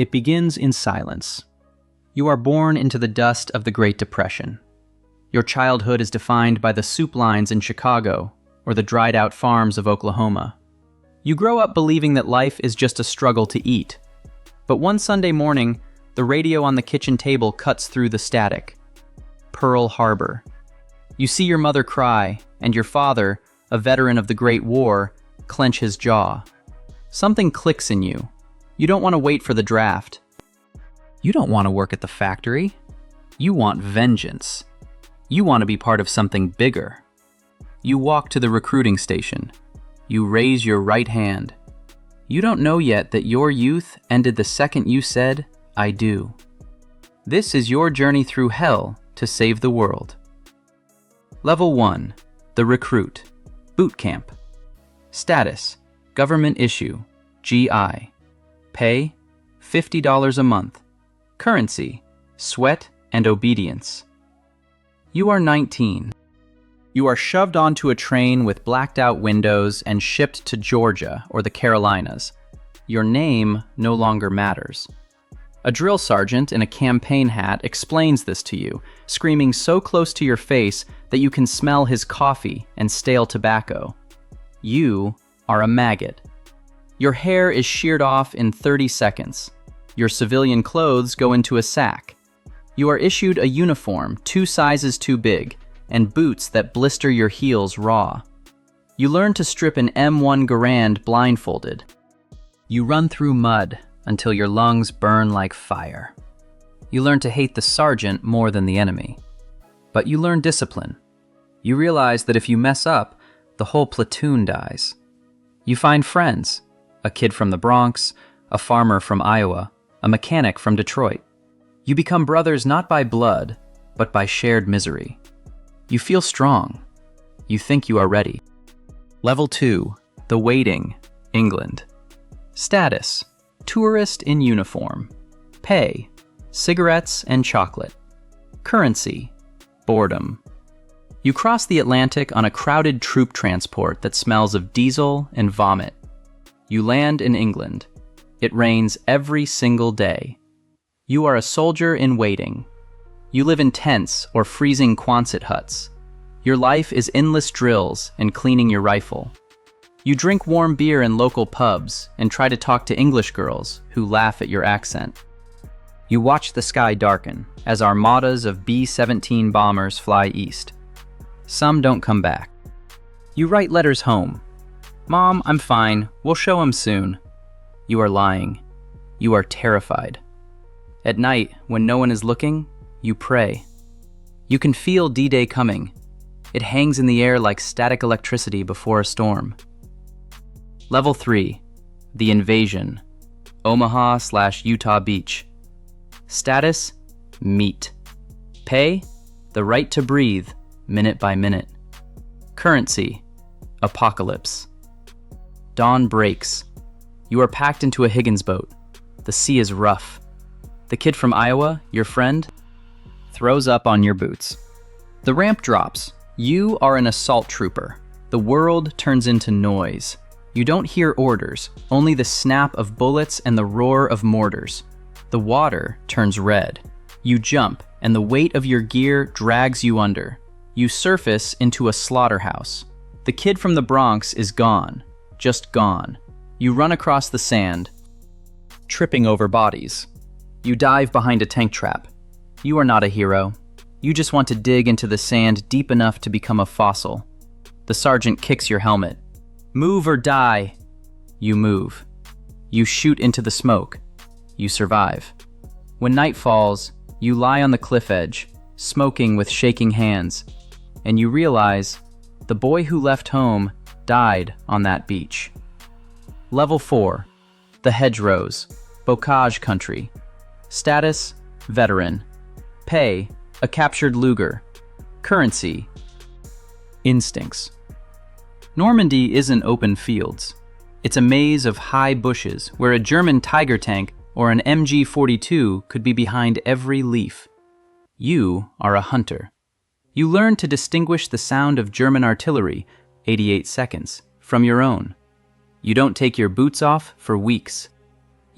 It begins in silence. You are born into the dust of the Great Depression. Your childhood is defined by the soup lines in Chicago or the dried-out farms of Oklahoma. You grow up believing that life is just a struggle to eat. But one Sunday morning, the radio on the kitchen table cuts through the static. Pearl Harbor. You see your mother cry, and your father, a veteran of the Great War, clench his jaw. Something clicks in you. You don't want to wait for the draft. You don't want to work at the factory. You want vengeance. You want to be part of something bigger. You walk to the recruiting station. You raise your right hand. You don't know yet that your youth ended the second you said, "I do." This is your journey through hell to save the world. Level 1. The Recruit. Boot Camp. Status: Government issue, GI. Pay: $50 a month. Currency: sweat and obedience. You are 19. You are shoved onto a train with blacked-out windows and shipped to Georgia or the Carolinas. Your name no longer matters. A drill sergeant in a campaign hat explains this to you, screaming so close to your face that you can smell his coffee and stale tobacco. You are a maggot. Your hair is sheared off in 30 seconds. Your civilian clothes go into a sack. You are issued a uniform 2 sizes too big and boots that blister your heels raw. You learn to strip an M1 Garand blindfolded. You run through mud until your lungs burn like fire. You learn to hate the sergeant more than the enemy. But you learn discipline. You realize that if you mess up, the whole platoon dies. You find friends, a kid from the Bronx, a farmer from Iowa, a mechanic from Detroit. You become brothers not by blood, but by shared misery. You feel strong. You think you are ready. Level 2. The Waiting, England. Status: Tourist in uniform. Pay: cigarettes and chocolate. Currency: boredom. You cross the Atlantic on a crowded troop transport that smells of diesel and vomit. You land in England. It rains every single day. You are a soldier in waiting. You live in tents or freezing Quonset huts. Your life is endless drills and cleaning your rifle. You drink warm beer in local pubs and try to talk to English girls who laugh at your accent. You watch the sky darken as armadas of B-17 bombers fly east. Some don't come back. You write letters home. "Mom, I'm fine. We'll show him soon." You are lying. You are terrified. At night, when no one is looking, you pray. You can feel D-Day coming. It hangs in the air like static electricity before a storm. Level 3. The Invasion. Omaha/Utah Beach. Status: meat. Pay: the right to breathe, minute by minute. Currency: apocalypse. Dawn breaks. You are packed into a Higgins boat. The sea is rough. The kid from Iowa, your friend, throws up on your boots. The ramp drops. You are an assault trooper. The world turns into noise. You don't hear orders, only the snap of bullets and the roar of mortars. The water turns red. You jump, and the weight of your gear drags you under. You surface into a slaughterhouse. The kid from the Bronx is gone, just gone. You run across the sand, tripping over bodies. You dive behind a tank trap. You are not a hero. You just want to dig into the sand deep enough to become a fossil. The sergeant kicks your helmet. "Move or die." You move. You shoot into the smoke. You survive. When night falls, you lie on the cliff edge, smoking with shaking hands, and you realize the boy who left home died on that beach. Level 4. The Hedgerows, Bocage Country. Status: veteran. Pay: a captured Luger. Currency: instincts. Normandy isn't open fields. It's a maze of high bushes where a German Tiger tank or an MG-42 could be behind every leaf. You are a hunter. You learn to distinguish the sound of German artillery, 88 seconds, from your own. You don't take your boots off for weeks.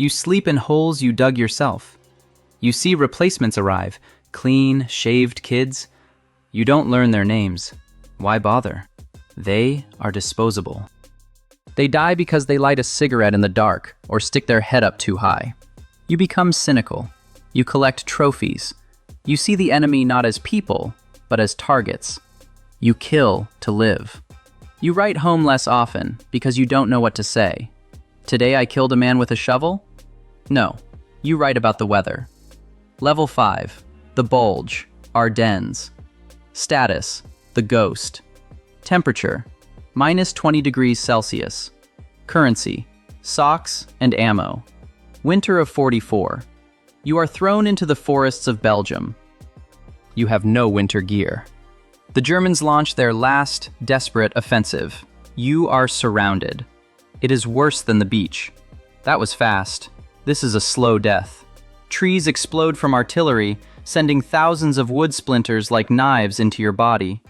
You sleep in holes you dug yourself. You see replacements arrive, clean, shaved kids. You don't learn their names. Why bother? They are disposable. They die because they light a cigarette in the dark or stick their head up too high. You become cynical. You collect trophies. You see the enemy not as people, but as targets. You kill to live. You write home less often because you don't know what to say. Today I killed a man with a shovel? No, you write about the weather. Level 5, the Bulge, Ardennes. Status, the Ghost. Temperature, -20 degrees Celsius. Currency, socks and ammo. Winter of 44. You are thrown into the forests of Belgium. You have no winter gear. The Germans launch their last, desperate offensive. You are surrounded. It is worse than the beach. That was fast. This is a slow death. Trees explode from artillery, sending thousands of wood splinters like knives into your body.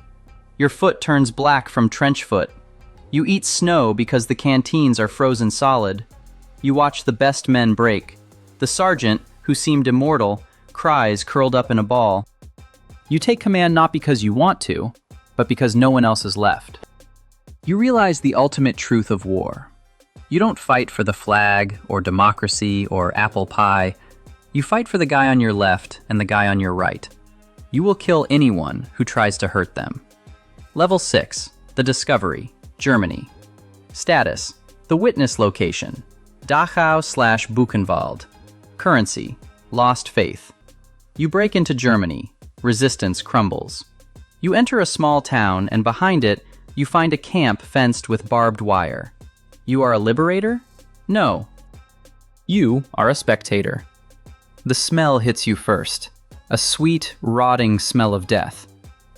Your foot turns black from trench foot. You eat snow because the canteens are frozen solid. You watch the best men break. The sergeant, who seemed immortal, cries curled up in a ball. You take command not because you want to, but because no one else is left. You realize the ultimate truth of war. You don't fight for the flag, or democracy, or apple pie. You fight for the guy on your left and the guy on your right. You will kill anyone who tries to hurt them. Level 6, the Discovery, Germany. Status, the witness location, Dachau/Buchenwald. Currency, lost faith. You break into Germany. Resistance crumbles. You enter a small town, and behind it, you find a camp fenced with barbed wire. You are a liberator? No. You are a spectator. The smell hits you first. A sweet, rotting smell of death.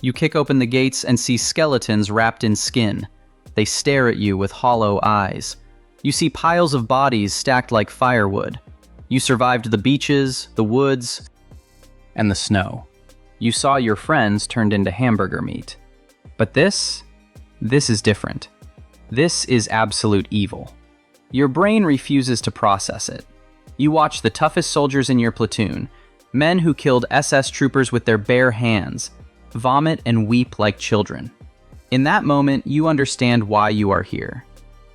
You kick open the gates and see skeletons wrapped in skin. They stare at you with hollow eyes. You see piles of bodies stacked like firewood. You survived the beaches, the woods, and the snow. You saw your friends turned into hamburger meat. But this is different. This is absolute evil. Your brain refuses to process it. You watch the toughest soldiers in your platoon, men who killed SS troopers with their bare hands, vomit and weep like children. In that moment, you understand why you are here.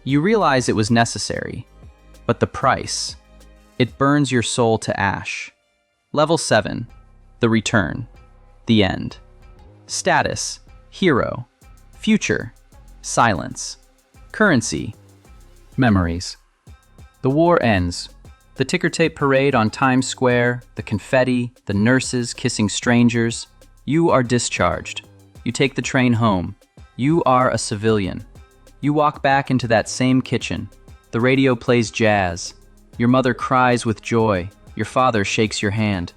You realize it was necessary. But the price, it burns your soul to ash. Level 7, the Return, the End. Status, hero. Future, silence. Currency, memories. The war ends. The ticker tape parade on Times Square, the confetti, the nurses kissing strangers. You are discharged. You take the train home. You are a civilian. You walk back into that same kitchen. The radio plays jazz. Your mother cries with joy. Your father shakes your hand.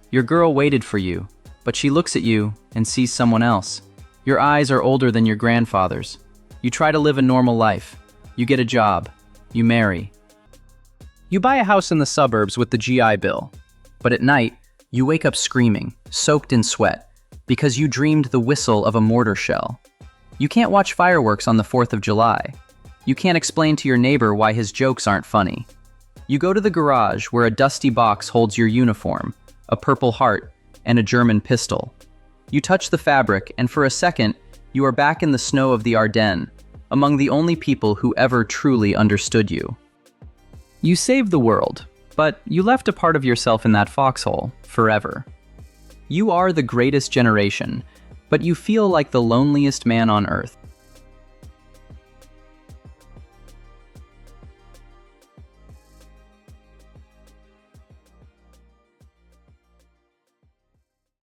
Your girl waited for you, but she looks at you and sees someone else. Your eyes are older than your grandfather's. You try to live a normal life. You get a job. You marry. You buy a house in the suburbs with the GI Bill. But at night, you wake up screaming, soaked in sweat, because you dreamed the whistle of a mortar shell. You can't watch fireworks on the 4th of July. You can't explain to your neighbor why his jokes aren't funny. You go to the garage where a dusty box holds your uniform, a Purple Heart, and a German pistol. You touch the fabric, and for a second, you are back in the snow of the Ardennes, among the only people who ever truly understood you. You saved the world, but you left a part of yourself in that foxhole forever. You are the greatest generation, but you feel like the loneliest man on Earth.